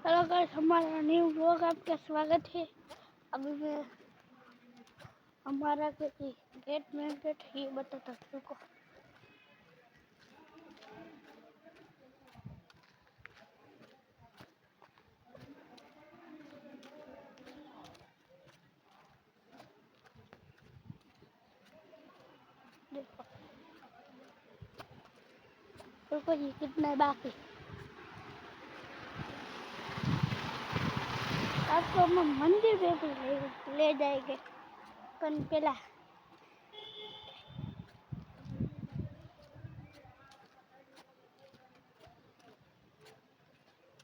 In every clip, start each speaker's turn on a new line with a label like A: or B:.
A: Hello guys, हमारा new blog आपका स्वागत है। अभी मैं हमारा गेट में गेट ये बताता हूँ को। देखो देखो ये कितना बाकी आपको हम मंदिर पे भी ले जाएंगे पर पहला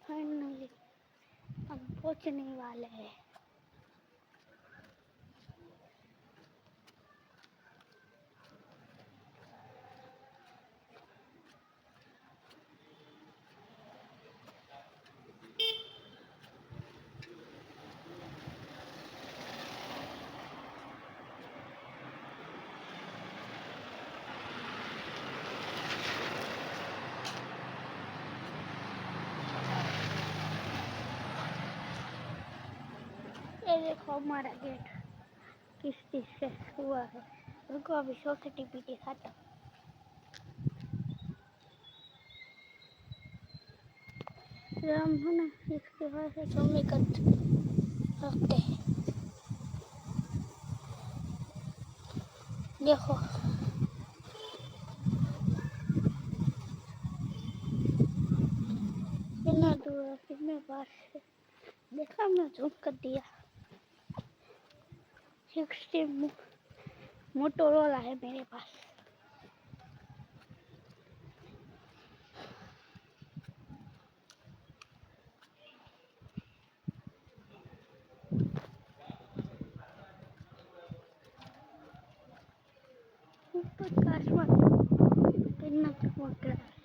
A: फाइनली हम पहुंचने वाले हैं। ये देखो हमारा गेट किस चीज से हुआ है। रुको अभी सोसाइटी भी दिखाता हूँ। हम है ना इसके वजह से कमी कर सकते हैं। देखो कितना दूर है, कितने पास है। देखा हमने झूम कर दिया। 60 मोटोरोला है मेरे पास। ऊपर का आसमान कितना चमक रहा है।